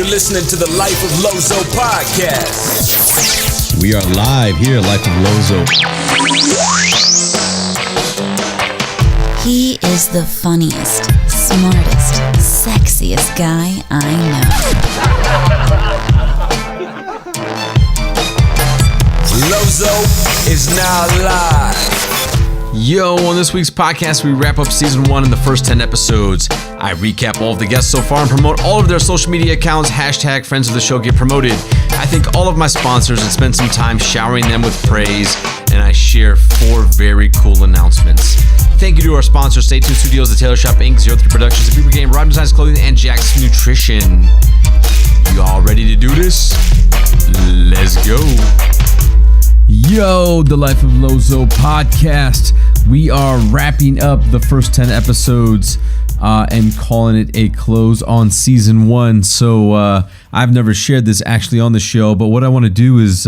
You're listening to the Life of Lozo podcast. We are live here at Life of Lozo. He is the funniest, smartest, sexiest guy I know. Lozo is now live. Yo, on this week's podcast, we wrap up season 1 in the first 10 episodes. I recap all of the guests so far and promote all of their social media accounts, hashtag friends of the show get promoted. I thank all of my sponsors and spend some time showering them with praise, and I share 4 very cool announcements. Thank you to our sponsors, Stay Tuned Studios, The Taylor Shop Inc., 03 Productions, The Beaver Game, Rhyme Designs Clothing, and Jack's Nutrition. You all ready to do this? Let's go. Yo, the Life of Lozo podcast. We are wrapping up the first 10 episodes and calling it a close on season 1. So I've never shared this actually on the show, but what I want to do is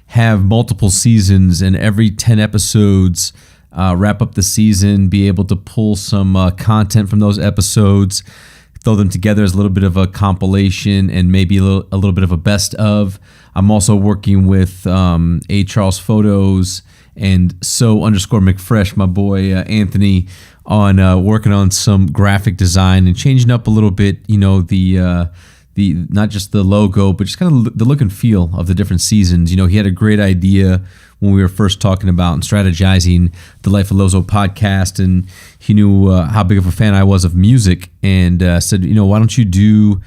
have multiple seasons, and every 10 episodes wrap up the season, be able to pull some content from those episodes, throw them together as a little bit of a compilation and maybe a little bit of a best of. I'm also working with A. Charles Photos and So_McFresh, my boy Anthony, on working on some graphic design and changing up a little bit, you know, the not just the logo, but just kind of the look and feel of the different seasons. You know, he had a great idea when we were first talking about and strategizing the Life of Lozo podcast, and he knew how big of a fan I was of music, and said, you know, why don't you do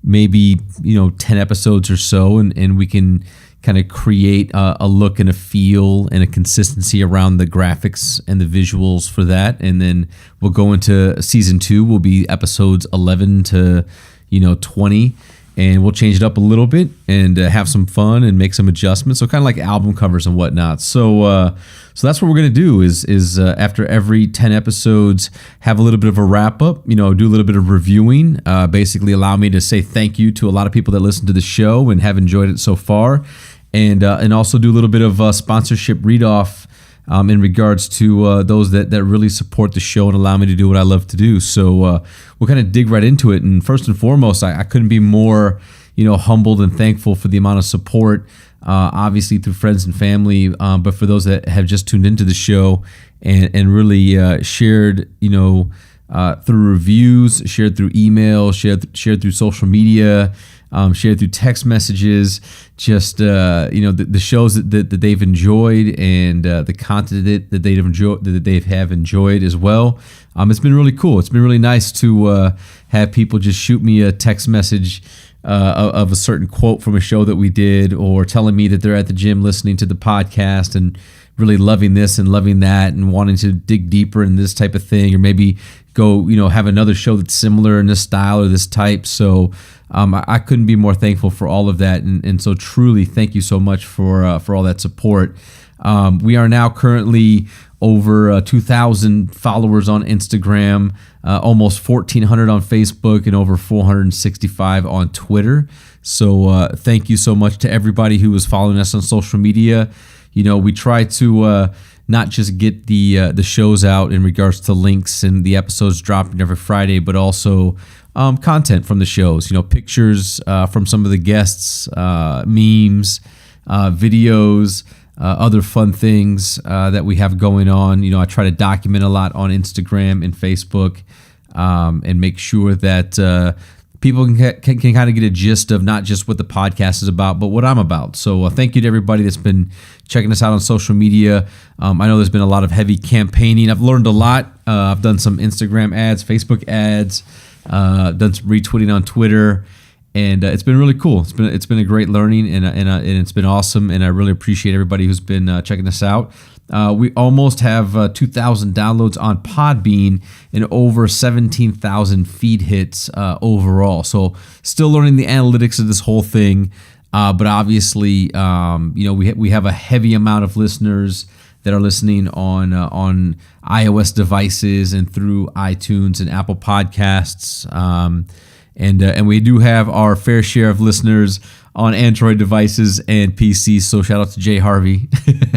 maybe, 10 episodes or so, and we can kind of create a look and a feel and a consistency around the graphics and the visuals for that. And then we'll go into season 2, will be episodes 11 to 20, and we'll change it up a little bit and have some fun and make some adjustments. So kind of like album covers and whatnot. So that's what we're going to do is after every 10 episodes, have a little bit of a wrap up, do a little bit of reviewing, basically allow me to say thank you to a lot of people that listen to the show and have enjoyed it so far. And also do a little bit of sponsorship read-off in regards to those that really support the show and allow me to do what I love to do. So we'll kind of dig right into it. And first and foremost, I couldn't be more, humbled and thankful for the amount of support, obviously through friends and family, but for those that have just tuned into the show and really shared, through reviews, shared through email, shared through social media, shared through text messages, just the shows that they've enjoyed and the content that they have enjoyed as well. It's been really cool. It's been really nice to have people just shoot me a text message of a certain quote from a show that we did, or telling me that they're at the gym listening to the podcast and really loving this and loving that and wanting to dig deeper in this type of thing, or maybe go have another show that's similar in this style or this type. So I couldn't be more thankful for all of that, and so truly thank you so much for all that support. We are now currently over 2,000 followers on Instagram, almost 1,400 on Facebook, and over 465 on Twitter. So thank you so much to everybody who is following us on social media. We try to not just get the shows out in regards to links and the episodes dropping every Friday, but also content from the shows, pictures from some of the guests, memes, videos, other fun things that we have going on. I try to document a lot on Instagram and Facebook, and make sure that people can kind of get a gist of not just what the podcast is about, but what I'm about. So thank you to everybody that's been checking us out on social media. I know there's been a lot of heavy campaigning. I've learned a lot. I've done some Instagram ads, Facebook ads, done some retweeting on Twitter, and it's been really cool. It's been a great learning, and it's been awesome, and I really appreciate everybody who's been checking us out. We almost have 2,000 downloads on Podbean and over 17,000 feed hits overall. So still learning the analytics of this whole thing, but obviously, we have a heavy amount of listeners that are listening on iOS devices and through iTunes and Apple Podcasts, and we do have our fair share of listeners on Android devices and PCs. So shout out to Jay Harvey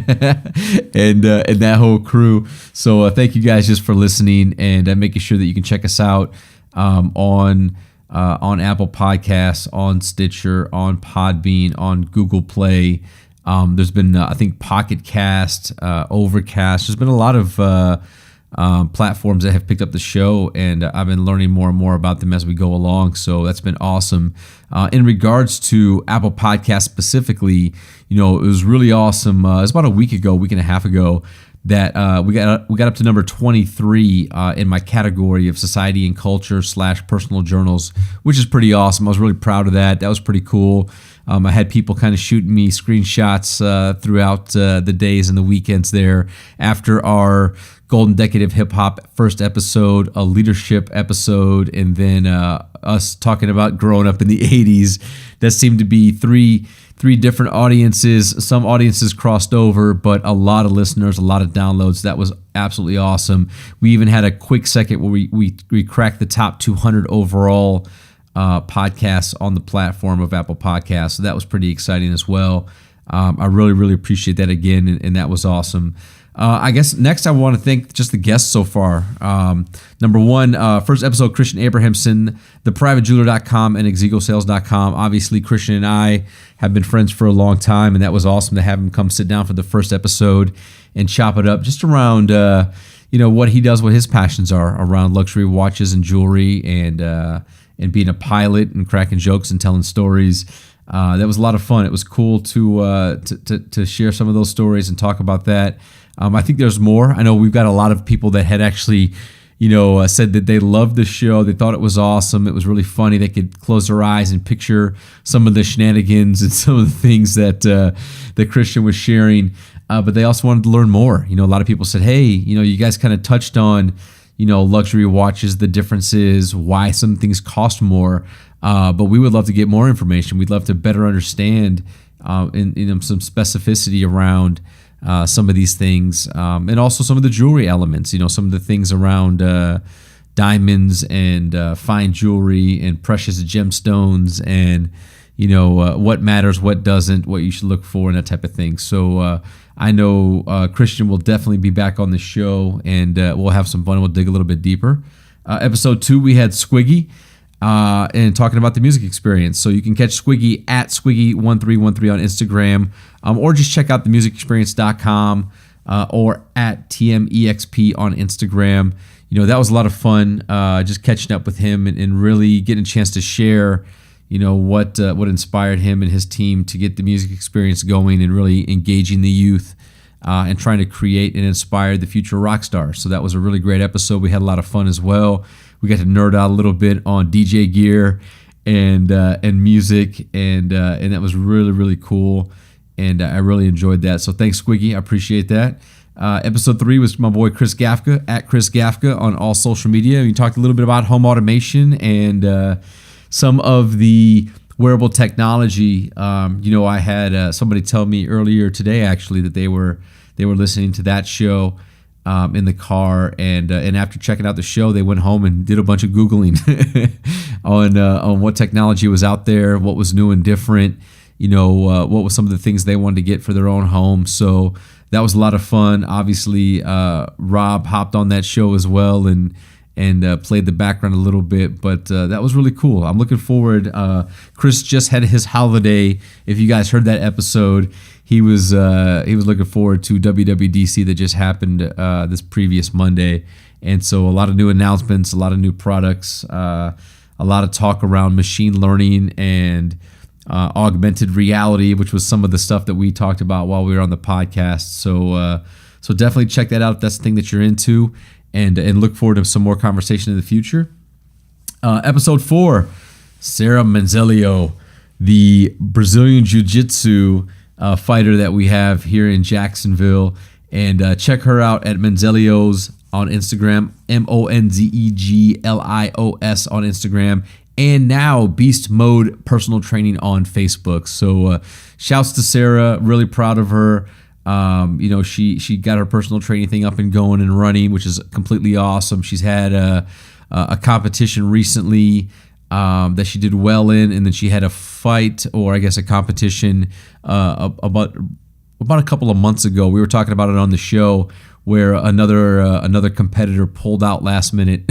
and that whole crew. So thank you guys just for listening and making sure that you can check us out on on Apple Podcasts, on Stitcher, on Podbean, on Google Play. There's been, I think, Pocket Cast, Overcast. There's been a lot of platforms that have picked up the show, and I've been learning more and more about them as we go along. So that's been awesome. In regards to Apple Podcasts specifically, it was really awesome. It was about a week and a half ago, that we got up to number 23 in my category of society and culture / personal journals, which is pretty awesome. I was really proud of that. That was pretty cool. I had people kind of shooting me screenshots throughout the days and the weekends there after our Golden Decade of Hip Hop first episode, a leadership episode, and then us talking about growing up in the 80s. That seemed to be three different audiences. Some audiences crossed over, but a lot of listeners, a lot of downloads. That was absolutely awesome. We even had a quick second where we cracked the top 200 overall podcasts on the platform of Apple Podcasts. So that was pretty exciting as well. I really, really appreciate that again, and that was awesome. I guess next I want to thank just the guests so far. Number one, first episode, Christian Abrahamson, theprivatejeweler.com and exegosales.com. Obviously, Christian and I have been friends for a long time, and that was awesome to have him come sit down for the first episode and chop it up just around what he does, what his passions are around luxury watches and jewelry, and being a pilot and cracking jokes and telling stories. That was a lot of fun. It was cool to share some of those stories and talk about that. I think there's more. I know we've got a lot of people that had actually, said that they loved the show. They thought it was awesome. It was really funny. They could close their eyes and picture some of the shenanigans and some of the things that Christian was sharing. But they also wanted to learn more. A lot of people said, hey, you guys kind of touched on, luxury watches, the differences, why some things cost more. But we would love to get more information. We'd love to better understand in some specificity around some of these things, and also some of the jewelry elements, some of the things around diamonds and fine jewelry and precious gemstones and, what matters, what doesn't, what you should look for and that type of thing. So I know Christian will definitely be back on the show, and we'll have some fun. We'll dig a little bit deeper. Episode 2, we had Squiggy. And talking about the music experience. So you can catch Squiggy at Squiggy1313 on Instagram, or just check out themusicexperience.com or at TMEXP on Instagram. That was a lot of fun, just catching up with him and really getting a chance to share, what inspired him and his team to get the music experience going and really engaging the youth and trying to create and inspire the future rock stars. So that was a really great episode. We had a lot of fun as well. We got to nerd out a little bit on DJ gear and music, and that was really, really cool, and I really enjoyed that. So thanks, Squiggy. I appreciate that. Episode 3 was my boy Chris Gafka, at Chris Gafka on all social media. We talked a little bit about home automation and some of the wearable technology. I had somebody tell me earlier today, actually, that they were listening to that show in the car, and after checking out the show, they went home and did a bunch of Googling on what technology was out there, what was new and different, what was some of the things they wanted to get for their own home. So that was a lot of fun. Obviously, Rob hopped on that show as well and played the background a little bit, but that was really cool. I'm looking forward. Chris just had his holiday. If you guys heard that episode, he was looking forward to WWDC that just happened this previous Monday, and so a lot of new announcements, a lot of new products, a lot of talk around machine learning and augmented reality, which was some of the stuff that we talked about while we were on the podcast. So definitely check that out if that's the thing that you're into, and look forward to some more conversation in the future. Episode 4, Sarah Manzelio, the Brazilian Jiu-Jitsu fighter that we have here in Jacksonville, and check her out at Manzelios on Instagram, Monzegelios on Instagram, and now Beast Mode Personal Training on Facebook. So shouts to Sarah, really proud of her. She got her personal training thing up and going and running, which is completely awesome. She's had a competition recently that she did well in, and then she had a fight, or I guess a competition about a couple of months ago. We were talking about it on the show, where another competitor pulled out last minute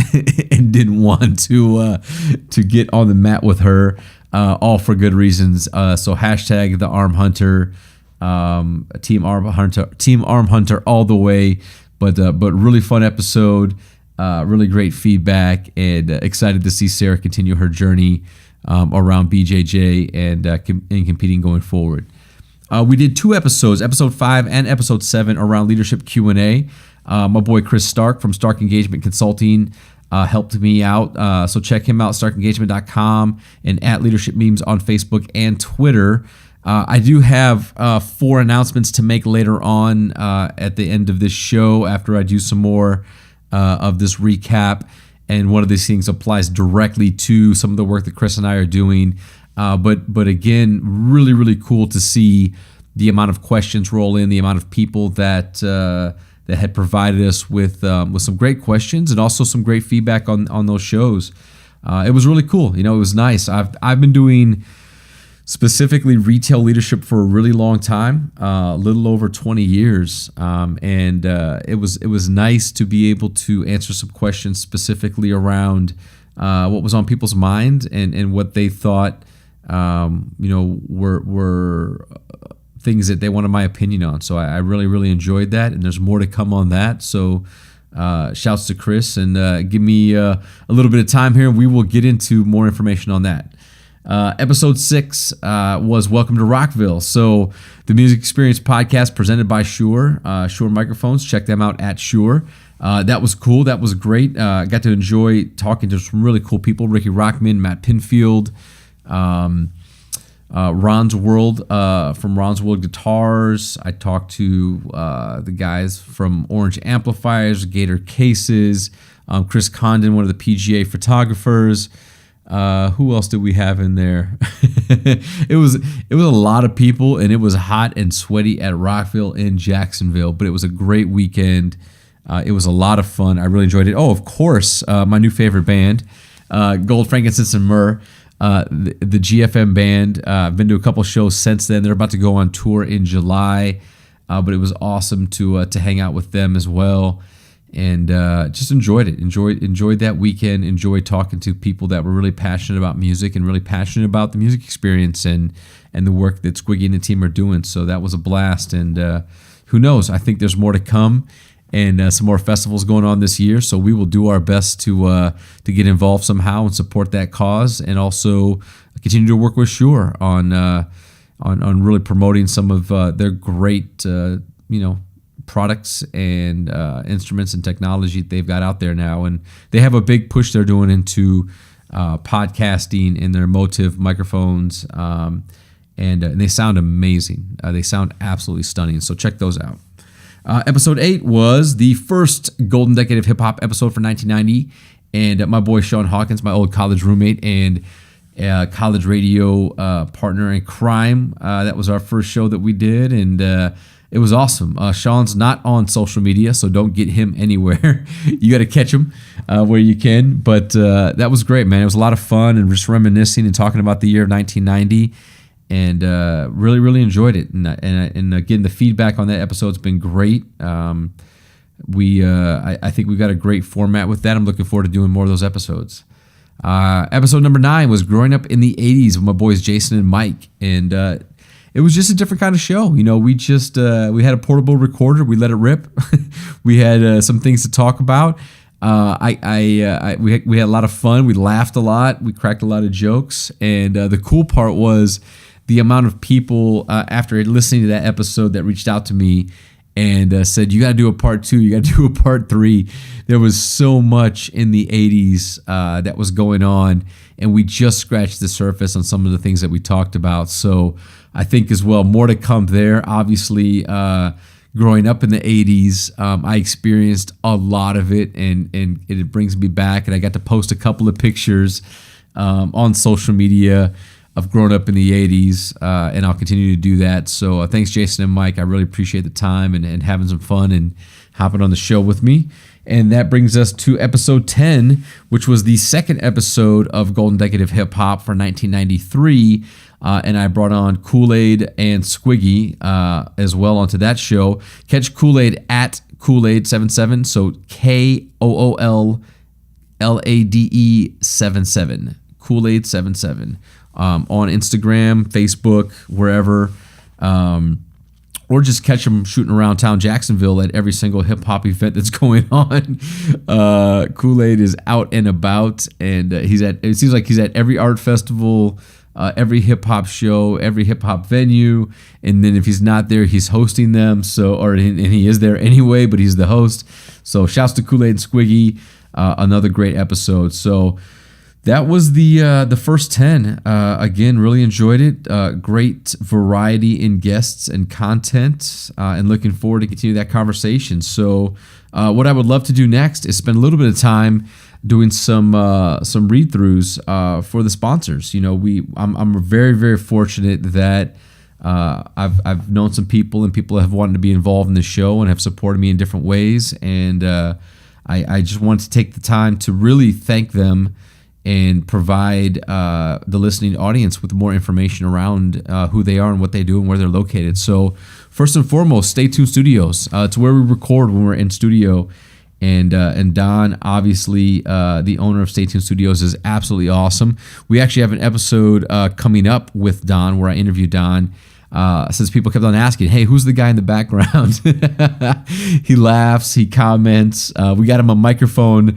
and didn't want to get on the mat with her, all for good reasons. So hashtag the Arm Hunter, Team Arm Hunter all the way. But really fun episode, really great feedback, and excited to see Sarah continue her journey around BJJ and competing going forward. We did 2 episodes, episode 5 and episode 7, around leadership Q&A. My boy Chris Stark from Stark Engagement Consulting helped me out. So check him out, starkengagement.com, and at Leadership Memes on Facebook and Twitter. I do have 4 announcements to make later on at the end of this show after I do some more of this recap. And one of these things applies directly to some of the work that Chris and I are doing. But again, really, really cool to see the amount of questions roll in, the amount of people that had provided us with some great questions and also some great feedback on those shows. It was really cool. It was nice. I've been doing specifically retail leadership for a really long time, a little over 20 years, and it was nice to be able to answer some questions specifically around what was on people's minds and what they thought were things that they wanted my opinion on. So I really, really enjoyed that, and there's more to come on that. So shouts to Chris, and give me a little bit of time here, and we will get into more information on that. Episode 6 was Welcome to Rockville. So the Music Experience podcast presented by Shure Microphones. Check them out at Shure. That was cool. That was great. Got to enjoy talking to some really cool people. Ricky Rockman, Matt Pinfield, Ron's World from Ron's World Guitars. I talked to the guys from Orange Amplifiers, Gator Cases, Chris Condon, one of the PGA photographers. Who else did we have in there? It was a lot of people, and it was hot and sweaty at Rockville in Jacksonville, but it was a great weekend. It was a lot of fun. I really enjoyed it. Oh, of course, my new favorite band, Gold, Frankincense, and Myrrh, the GFM band. I've been to a couple shows since then. They're about to go on tour in July, but it was awesome to hang out with them as well. And just enjoyed it. Enjoyed that weekend. Enjoyed talking to people that were really passionate about music and really passionate about the music experience and the work that Squiggy and the team are doing. So that was a blast. And who knows? I think there's more to come, and some more festivals going on this year. So we will do our best to get involved somehow and support that cause, and also continue to work with Shure on really promoting some of their great products and instruments and technology that they've got out there now. And they have a big push they're doing into podcasting in their Motive microphones, and they sound amazing. They sound absolutely stunning. So check those out. Episode 8 was the first Golden Decade of Hip Hop episode for 1990, and my boy Sean Hawkins, my old college roommate and college radio partner in crime. That was our first show that we did, and it was awesome. Sean's not on social media, so don't get him anywhere. You got to catch him where you can. But that was great, man. It was a lot of fun, and just reminiscing and talking about the year of 1990, and really, really enjoyed it. And again, the feedback on that episode's been great. I think we've got a great format with that. I'm looking forward to doing more of those episodes. Episode number 9 was Growing Up in the 80s with my boys Jason and Mike, and it was just a different kind of show. We just we had a portable recorder. We let it rip. We had some things to talk about. We had a lot of fun. We laughed a lot. We cracked a lot of jokes. And the cool part was the amount of people after listening to that episode that reached out to me and said, "You got to do a part 2. You got to do a part 3." There was so much in the 80s that was going on, and we just scratched the surface on some of the things that we talked about. So I think as well, more to come there. Obviously, growing up in the 80s, I experienced a lot of it, and it brings me back. And I got to post a couple of pictures on social media of growing up in the 80s, and I'll continue to do that. So thanks, Jason and Mike. I really appreciate the time and having some fun and hopping on the show with me. And that brings us to episode 10, which was the second episode of Golden Decade of Hip Hop for 1993. And I brought on Kool-Aid and Squiggy as well onto that show. Catch Kool-Aid at Kool-Aid77. So KOOLLADE77. Kool-Aid77. On Instagram, Facebook, wherever. Or just catch him shooting around town Jacksonville at every single hip hop event that's going on. Kool-Aid is out and about, and it seems like he's at every art festival, every hip hop show, every hip hop venue. And then if he's not there, he's hosting them. And he is there anyway, but he's the host. So shouts to Kool-Aid and Squiggy. Another great episode. So that was the first 10. Again, really enjoyed it. Great variety in guests and content, and looking forward to continue that conversation. So what I would love to do next is spend a little bit of time doing some read-throughs for the sponsors. I'm very, very fortunate that I've known some people, and people have wanted to be involved in the show and have supported me in different ways. And I just wanted to take the time to really thank them and provide the listening audience with more information around who they are and what they do and where they're located. So first and foremost, Stay Tuned Studios. It's where we record when we're in studio. And Don, obviously, the owner of Stay Tuned Studios, is absolutely awesome. We actually have an episode coming up with Don where I interviewed Don. Since people kept on asking, hey, who's the guy in the background? He laughs, he comments. We got him a microphone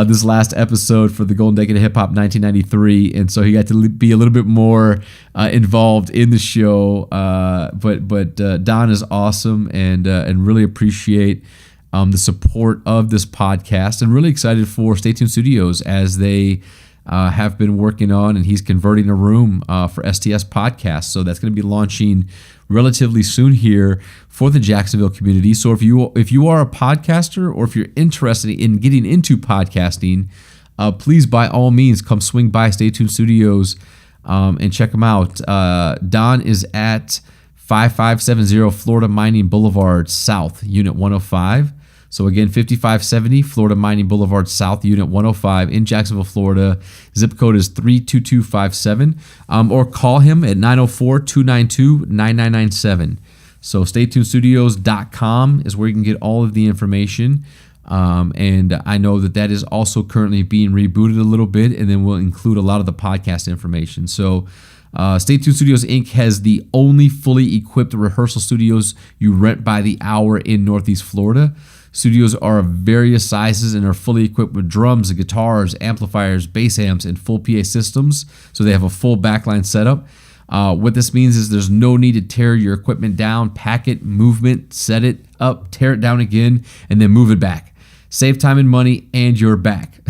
this last episode for the Golden Decade of Hip Hop 1993, and so he got to be a little bit more involved in the show. But Don is awesome, and really appreciate the support of this podcast, and really excited for Stay Tuned Studios as they have been working on, and he's converting a room for STS Podcast. So that's going to be launching relatively soon here for the Jacksonville community. So if you are a podcaster, or if you're interested in getting into podcasting, please by all means come swing by Stay Tuned Studios and check them out. Don is at 5570 Florida Mining Boulevard South, Unit 105. So again, 5570 Florida Mining Boulevard South, Unit 105 in Jacksonville, Florida. Zip code is 32257. Or call him at 904-292-9997. So staytunedstudios.com is where you can get all of the information. And I know that is also currently being rebooted a little bit, and then we'll include a lot of the podcast information. So Stay Tuned Studios Inc. has the only fully equipped rehearsal studios you rent by the hour in Northeast Florida. Studios are of various sizes and are fully equipped with drums, guitars, amplifiers, bass amps, and full PA systems. So they have a full backline setup. What this means is there's no need to tear your equipment down, pack it, movement, set it up, tear it down again, and then move it back. Save time and money, and you're back.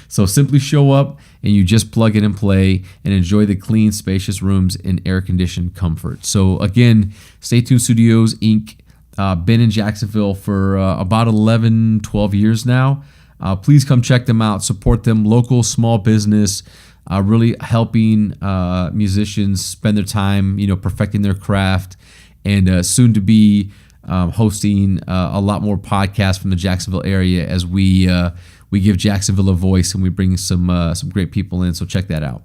So simply show up, and you just plug in and play and enjoy the clean, spacious rooms in air-conditioned comfort. So again, Stay Tuned Studios, Inc., been in Jacksonville for about 11, 12 years now. Please come check them out. Support them. Local, small business, really helping musicians spend their time, perfecting their craft, and soon to be hosting a lot more podcasts from the Jacksonville area as we give Jacksonville a voice, and we bring some great people in. So check that out.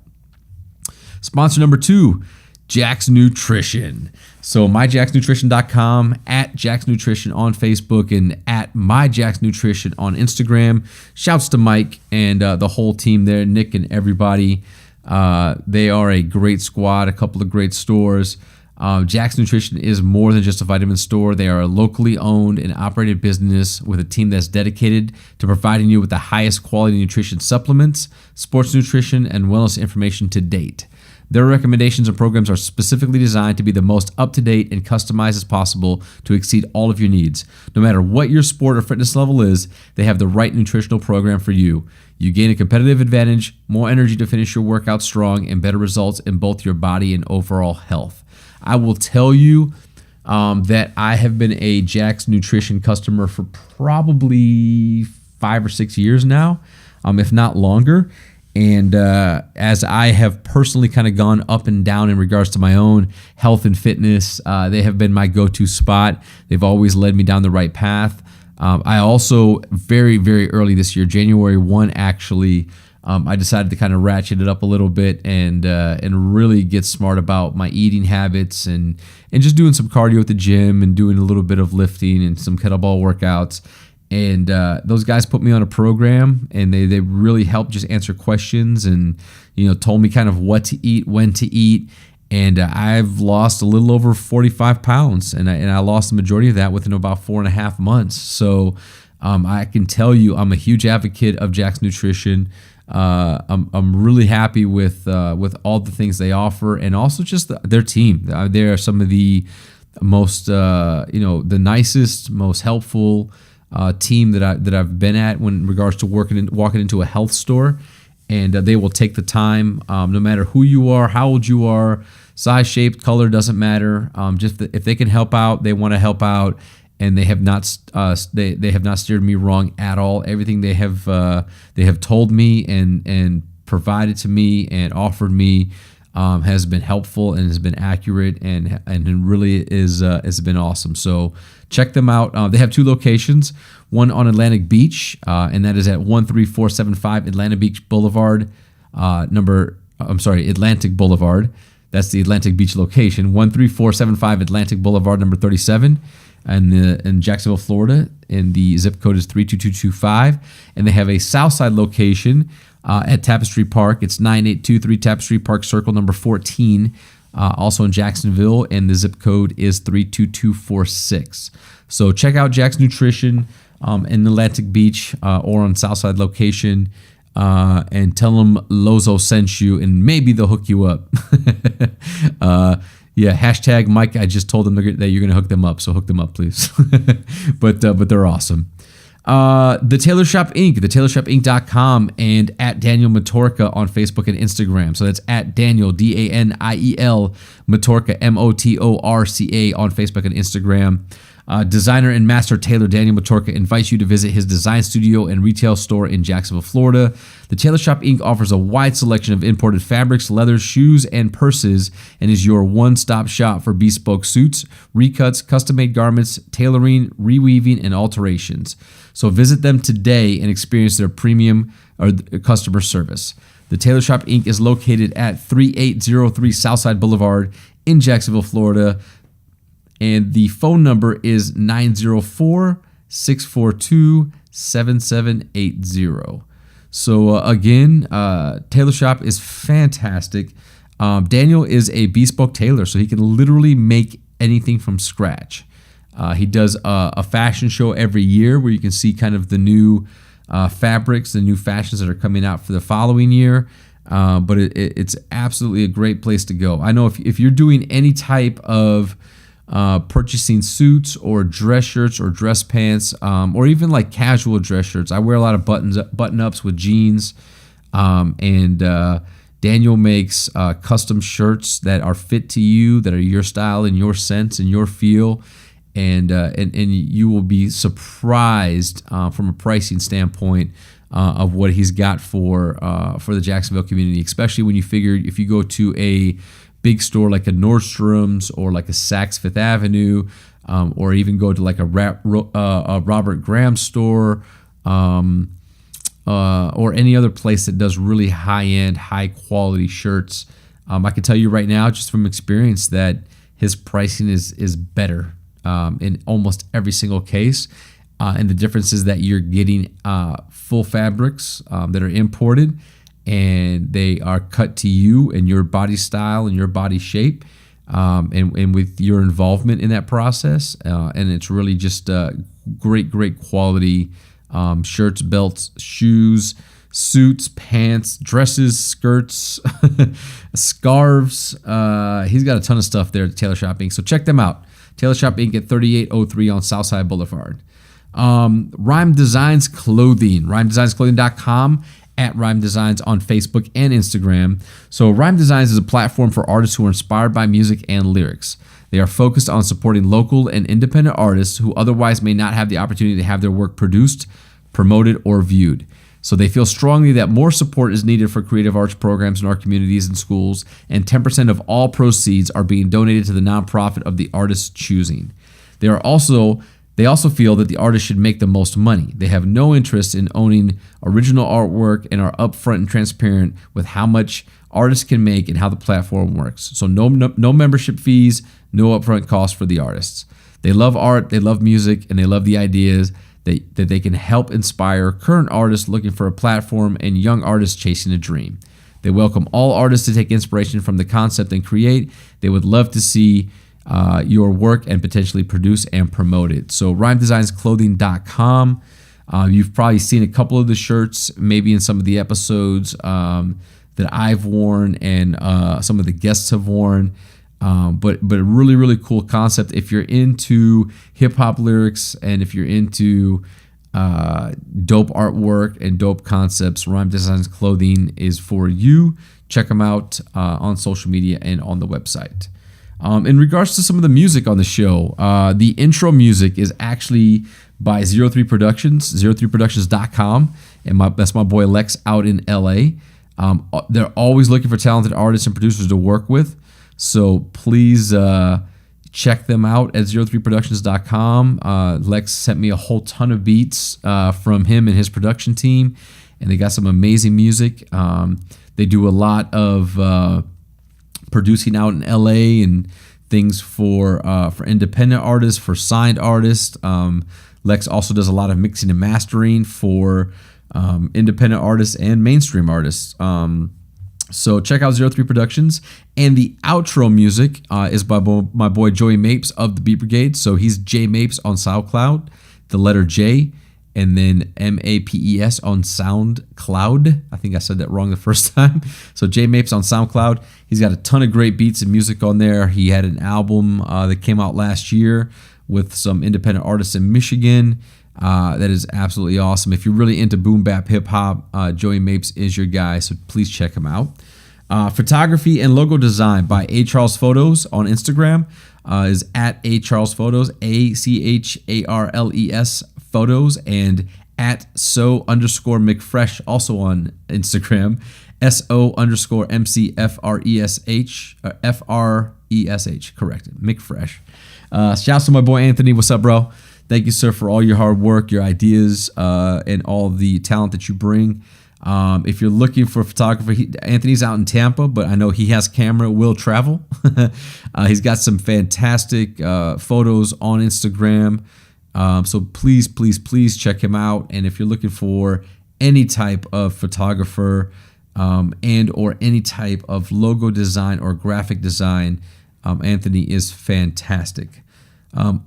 Sponsor number 2, Jack's Nutrition. So myjacksnutrition.com, at Jack's Nutrition on Facebook, and at myjacksnutrition on Instagram. Shouts to Mike and the whole team there, Nick and everybody. They are a great squad, a couple of great stores. Jack's Nutrition is more than just a vitamin store. They are a locally owned and operated business with a team that's dedicated to providing you with the highest quality nutrition supplements, sports nutrition, and wellness information to date. Their recommendations and programs are specifically designed to be the most up-to-date and customized as possible to exceed all of your needs. No matter what your sport or fitness level is, they have the right nutritional program for you. You gain a competitive advantage, more energy to finish your workout strong, and better results in both your body and overall health. I will tell you that I have been a Jack's Nutrition customer for probably 5 or 6 years now, if not longer. And as I have personally kind of gone up and down in regards to my own health and fitness, they have been my go-to spot. They've always led me down the right path. I also, very, very early this year, January 1 actually, I decided to kind of ratchet it up a little bit and really get smart about my eating habits and just doing some cardio at the gym and doing a little bit of lifting and some kettlebell workouts. And those guys put me on a program, and they really helped just answer questions and told me kind of what to eat, when to eat. And I've lost a little over 45 pounds, and I lost the majority of that within about 4.5 months. So I can tell you, I'm a huge advocate of Jack's Nutrition. I'm really happy with all the things they offer, and also just their team. They are some of the most the nicest, most helpful team that I've been at when in regards to walking into a health store. And they will take the time, no matter who you are, how old you are, size, shape, color, doesn't matter. Just if they can help out, they want to help out, and they have not they have not steered me wrong at all. Everything they have told me and provided to me and offered me has been helpful and has been accurate and really has been awesome. So check them out. They have 2 locations, one on Atlantic Beach, and that is at 13475 Atlantic Beach Boulevard, Atlantic Boulevard. That's the Atlantic Beach location, 13475 Atlantic Boulevard, number 37, in Jacksonville, Florida, and the zip code is 32225. And they have a Southside location at Tapestry Park. It's 9823 Tapestry Park Circle, number 14, also in Jacksonville, and the zip code is 32246. So check out Jack's Nutrition in Atlantic Beach or on Southside location, and tell them Lozo sent you, and maybe they'll hook you up. Hashtag Mike. I just told them that you're going to hook them up, so hook them up, please. but they're awesome. The Taylor Shop Inc., thetailorsshopinc.com, and at Daniel Matorka on Facebook and Instagram. So that's at Daniel, Daniel Matorka, Motorca on Facebook and Instagram. Designer and master tailor Daniel Matorka invites you to visit his design studio and retail store in Jacksonville, Florida. The Tailor Shop Inc. offers a wide selection of imported fabrics, leathers, shoes, and purses, and is your one-stop shop for bespoke suits, recuts, custom-made garments, tailoring, reweaving, and alterations. So visit them today and experience their premium customer service. The Tailor Shop Inc. is located at 3803 Southside Boulevard in Jacksonville, Florida. And the phone number is 904-642-7780. So again, Tailor Shop is fantastic. Daniel is a bespoke tailor, so he can literally make anything from scratch. He does a fashion show every year where you can see kind of the new fabrics, the new fashions that are coming out for the following year. But it's absolutely a great place to go. I know if you're doing any type of purchasing suits or dress shirts or dress pants, or even like casual dress shirts. I wear a lot of button-ups with jeans, and Daniel makes custom shirts that are fit to you, that are your style and your sense and your feel, and you will be surprised from a pricing standpoint of what he's got for the Jacksonville community, especially when you figure if you go to a big store like a Nordstrom's or like a Saks Fifth Avenue, or even go to like a Robert Graham store, or any other place that does really high-end, high-quality shirts. I can tell you right now, just from experience, that his pricing is better in almost every single case. And the difference is that you're getting full fabrics that are imported, and they are cut to you and your body style and your body shape, and with your involvement in that process. And it's really just great quality shirts, belts, shoes, suits, pants, dresses, skirts, scarves. He's got a ton of stuff there at Tailor Shop Inc. So check them out. Tailor Shop Inc. at 3803 on Southside Boulevard. Rhyme Designs Clothing, rhymedesignsclothing.com, at Rhyme Designs on Facebook and Instagram. So Rhyme Designs is a platform for artists who are inspired by music and lyrics. They are focused on supporting local and independent artists who otherwise may not have the opportunity to have their work produced, promoted, or viewed. So they feel strongly that more support is needed for creative arts programs in our communities and schools, and 10% of all proceeds are being donated to the nonprofit of the artist's choosing. They are also They also feel that the artist should make the most money. They have no interest in owning original artwork and are upfront and transparent with how much artists can make and how the platform works. So no membership fees, no upfront costs for the artists. They love art, they love music, and they love the ideas that they can help inspire current artists looking for a platform and young artists chasing a dream. They welcome all artists to take inspiration from the concept and create. They would love to see your work and potentially produce and promote it. So rhymedesignsclothing.com. You've probably seen a couple of the shirts, maybe in some of the episodes that I've worn and some of the guests have worn. But a really, really cool concept. If you're into hip hop lyrics and if you're into dope artwork and dope concepts, Rhyme Designs Clothing is for you. Check them out on social media and on the website. In regards to some of the music on the show, the intro music is actually by 03 Productions, 03productions.com, and that's my boy Lex out in LA. They're always looking for talented artists and producers to work with, so please check them out at 03productions.com. Lex sent me a whole ton of beats from him and his production team, and they got some amazing music. They do a lot of producing out in LA and things for independent artists, for signed artists. Lex also does a lot of mixing and mastering for independent artists and mainstream artists. So check out 03 Productions. And the outro music is by my boy Joey Mapes of the Beat Brigade. So he's J Mapes on SoundCloud, the letter J, and then MAPES on SoundCloud. I think I said that wrong the first time. So J Mapes on SoundCloud. He's got a ton of great beats and music on there. He had an album that came out last year with some independent artists in Michigan. That is absolutely awesome. If you're really into boom bap hip hop, Joey Mapes is your guy. So please check him out. Photography and logo design by A Charles Photos on Instagram is at A Charles Photos, ACHARLES Photos, and at so_McFresh also on Instagram, SO_MCFRESH, FRESH, corrected, McFresh. Shouts to my boy Anthony. What's up, bro? Thank you, sir, for all your hard work, your ideas, and all the talent that you bring. If you're looking for a photographer, Anthony's out in Tampa, but I know he has camera, will travel. He's got some fantastic photos on Instagram. So please check him out. And if you're looking for any type of photographer and or any type of logo design or graphic design, Anthony is fantastic.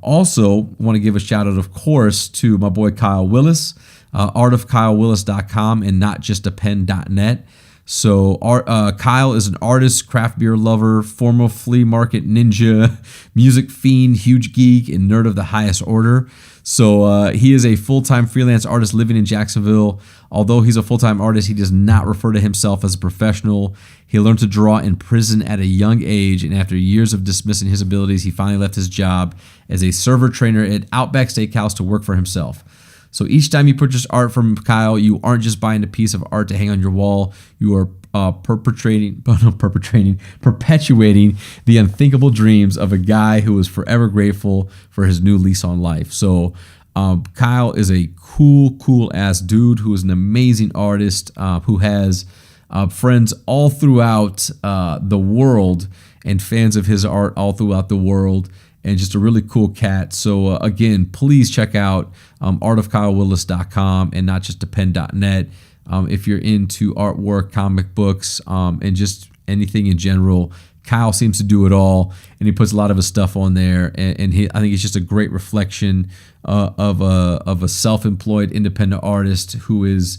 Also want to give a shout out, of course, to my boy Kyle Willis, artofkylewillis.com and notjustapen.net. So Kyle is an artist, craft beer lover, former flea market ninja, music fiend, huge geek, and nerd of the highest order. So he is a full-time freelance artist living in Jacksonville. Although he's a full-time artist, he does not refer to himself as a professional. He learned to draw in prison at a young age, and after years of dismissing his abilities, he finally left his job as a server trainer at Outback Steakhouse to work for himself. So each time you purchase art from Kyle, you aren't just buying a piece of art to hang on your wall. You are perpetuating the unthinkable dreams of a guy who is forever grateful for his new lease on life. So Kyle is a cool ass dude who is an amazing artist who has friends all throughout the world and fans of his art all throughout the world. And just a really cool cat. So again, please check out artofkylewillis.com and notjustapen.net if you're into artwork, comic books, and just anything in general. Kyle seems to do it all, and he puts a lot of his stuff on there. And I think he's just a great reflection of a self-employed independent artist who is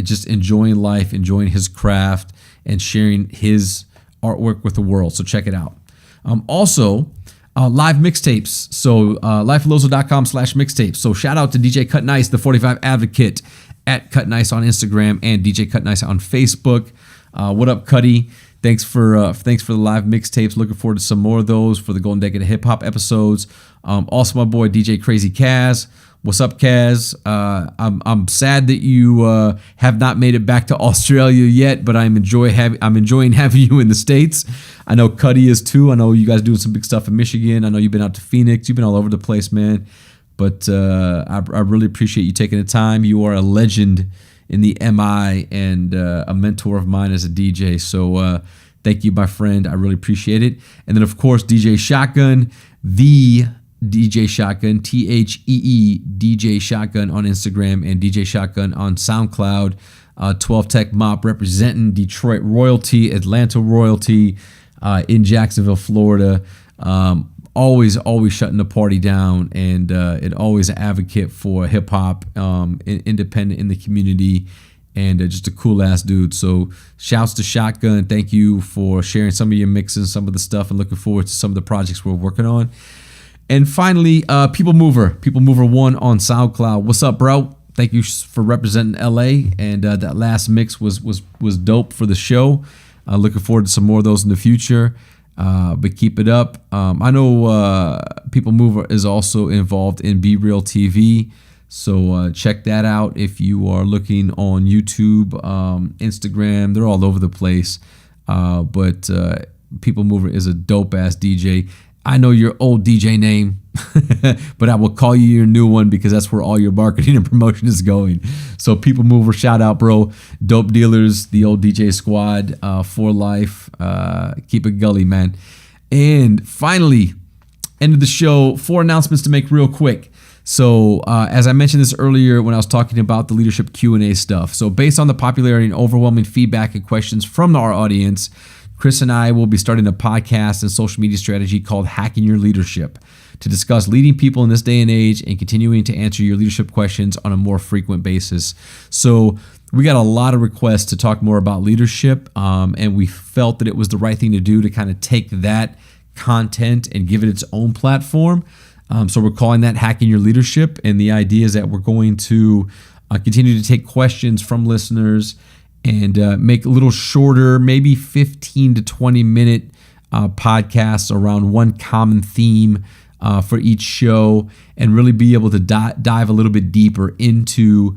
just enjoying life, enjoying his craft, and sharing his artwork with the world. So check it out. Also, live mixtapes. So lifelozo.com/mixtapes. So shout out to DJ Cut Nice, the 45 Advocate, at Cut Nice on Instagram and DJ Cut Nice on Facebook. What up, Cuddy? Thanks for the live mixtapes. Looking forward to some more of those for the Golden Decade of Hip Hop episodes. Also, my boy DJ Crazy Kaz. What's up, Kaz? I'm sad that you have not made it back to Australia yet, but I'm enjoying having you in the States. I know Cuddy is too. I know you guys doing some big stuff in Michigan. I know you've been out to Phoenix. You've been all over the place, man. But I really appreciate you taking the time. You are a legend in the MI and a mentor of mine as a DJ. So thank you, my friend. I really appreciate it. And then, of course, DJ Shotgun, the DJ Shotgun, THEE DJ Shotgun on Instagram and DJ Shotgun on SoundCloud. 12 Tech Mop representing Detroit royalty, Atlanta royalty, in Jacksonville, Florida. Always shutting the party down, and always an advocate for hip hop, independent in the community, and just a cool ass dude. So shouts to Shotgun. Thank you for sharing some of your mixes, some of the stuff, and looking forward to some of the projects we're working on. And finally, People Mover 1 on SoundCloud. What's up, bro? Thank you for representing LA, and that last mix was dope for the show. Looking forward to some more of those in the future. But keep it up. I know People Mover is also involved in Be Real TV, so check that out if you are looking on YouTube, Instagram. They're all over the place. But People Mover is a dope ass DJ. I know your old DJ name, but I will call you your new one because that's where all your marketing and promotion is going. So People Mover, shout out, bro. Dope Dealers, the old DJ squad, for life. Keep it gully, man. And finally, end of the show, 4 announcements to make real quick. So as I mentioned this earlier when I was talking about the leadership Q&A stuff. So based on the popularity and overwhelming feedback and questions from our audience, Chris and I will be starting a podcast and social media strategy called Hacking Your Leadership to discuss leading people in this day and age and continuing to answer your leadership questions on a more frequent basis. So we got a lot of requests to talk more about leadership, and we felt that it was the right thing to do to kind of take that content and give it its own platform. So we're calling that Hacking Your Leadership, and the idea is that we're going to continue to take questions from listeners and make a little shorter, maybe 15 to 20 minute podcasts around one common theme for each show, and really be able to dive a little bit deeper into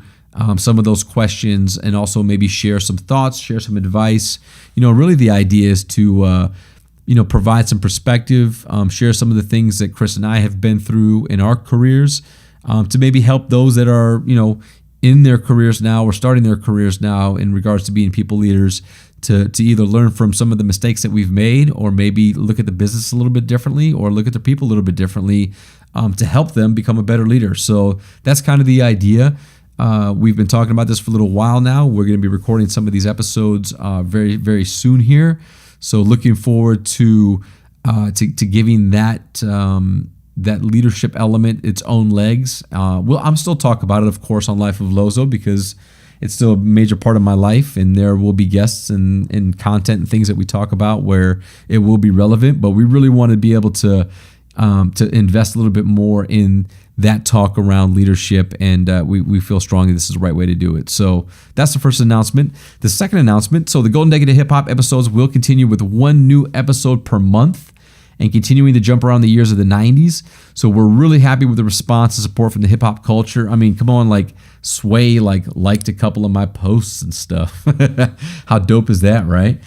some of those questions, and also maybe share some thoughts, share some advice. Really the idea is to provide some perspective, share some of the things that Chris and I have been through in our careers, to maybe help those that are in their careers now or starting their careers now in regards to being people leaders, to either learn from some of the mistakes that we've made, or maybe look at the business a little bit differently, or look at the people a little bit differently, to help them become a better leader. So that's kind of the idea. We've been talking about this for a little while now. We're going to be recording some of these episodes very, very soon here. So looking forward to giving that leadership element its own legs. I'm still talking about it, of course, on Life of Lozo, because it's still a major part of my life, and there will be guests and content and things that we talk about where it will be relevant. But we really want to be able to invest a little bit more in that talk around leadership, and we feel strongly this is the right way to do it. So that's the first announcement. The second announcement, so the Golden Decade of Hip Hop episodes will continue with 1 new episode per month, and continuing to jump around the years of the 90s. So we're really happy with the response and support from the hip hop culture. I mean, come on, like Sway liked a couple of my posts and stuff. How dope is that, right?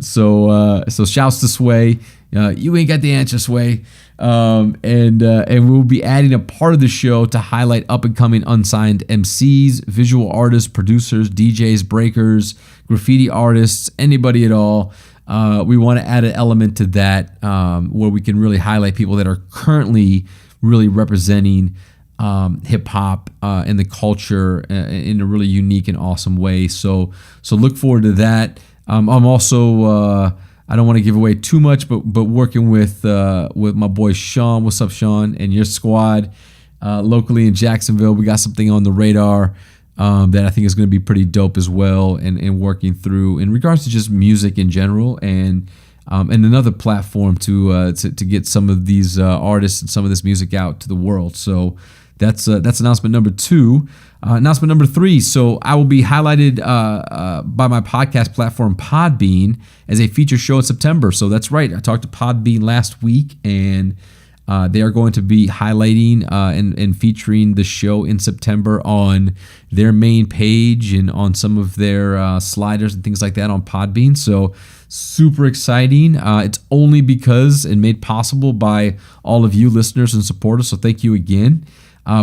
So shouts to Sway. You ain't got the answer, Sway. And we'll be adding a part of the show to highlight up and coming unsigned MCs, visual artists, producers, DJs, breakers, graffiti artists, anybody at all. We want to add an element to that where we can really highlight people that are currently really representing hip hop and the culture in a really unique and awesome way. So look forward to that. I'm also I don't want to give away too much, but working with my boy Sean. What's up, Sean? And your squad locally in Jacksonville. We got something on the radar that I think is going to be pretty dope as well, and working through in regards to just music in general, and another platform to get some of these artists and some of this music out to the world. So that's announcement number 2. Announcement number 3. So I will be highlighted by my podcast platform Podbean as a feature show in September. So that's right. I talked to Podbean last week, and they are going to be highlighting and featuring the show in September on their main page and on some of their sliders and things like that on Podbean. So super exciting. It's only because and made possible by all of you listeners and supporters. So thank you again.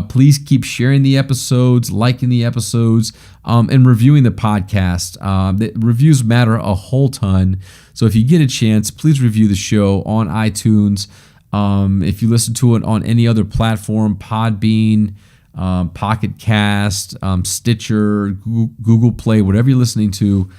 Please keep sharing the episodes, liking the episodes, and reviewing the podcast. The reviews matter a whole ton. So if you get a chance, please review the show on iTunes. If you listen to it on any other platform, Podbean, Pocket Cast, Stitcher, Google Play, whatever you're listening to,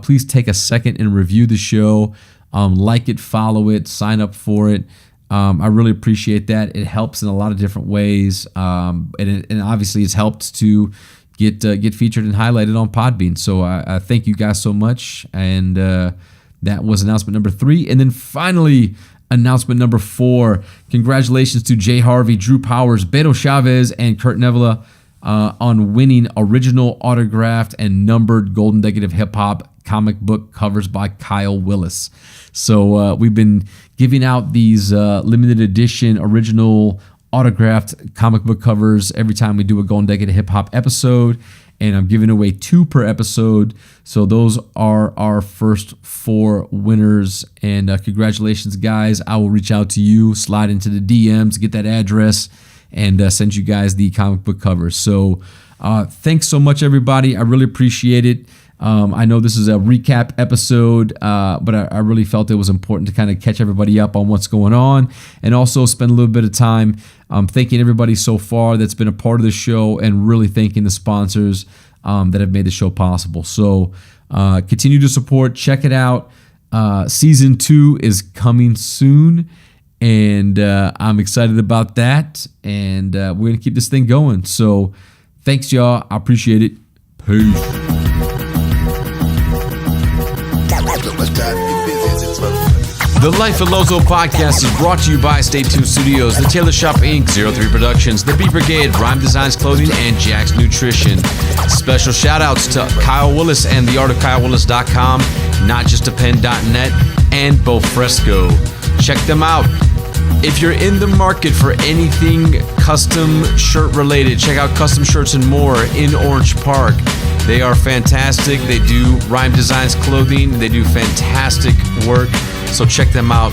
please take a second and review the show. Like it, follow it, sign up for it. I really appreciate that. It helps in a lot of different ways, and obviously it's helped to get featured and highlighted on Podbean. So I thank you guys so much. And that was announcement number 3. And then finally, announcement number 4. Congratulations to Jay Harvey, Drew Powers, Beto Chavez, and Kurt Nevela on winning original autographed and numbered Golden Decade of Hip Hop comic book covers by Kyle Willis. So we've been giving out these limited edition original autographed comic book covers every time we do a Golden Decade of Hip Hop episode, and I'm giving away 2 per episode. So those are our first 4 winners, and congratulations, guys. I will reach out to you, slide into the DMs, get that address, and send you guys the comic book covers. So thanks so much, everybody. I really appreciate it. I know this is a recap episode, but I really felt it was important to kind of catch everybody up on what's going on, and also spend a little bit of time thanking everybody so far that's been a part of the show, and really thanking the sponsors that have made the show possible. So continue to support. Check it out. Season 2 is coming soon, and I'm excited about that, and we're going to keep this thing going. So thanks, y'all. I appreciate it. Peace. The Life of Lozo podcast is brought to you by Stay Tuned Studios, The Taylor Shop Inc., 03 Productions, The Beat Brigade, Rhyme Designs Clothing, and Jack's Nutrition. Special shout outs to Kyle Willis and theartofkylewillis.com, notjustapen.net, and Bofresco. Check them out. If you're in the market for anything custom shirt related, check out Custom Shirts and More in Orange Park. They are fantastic. They do Rhyme Designs Clothing. They do fantastic work. So check them out.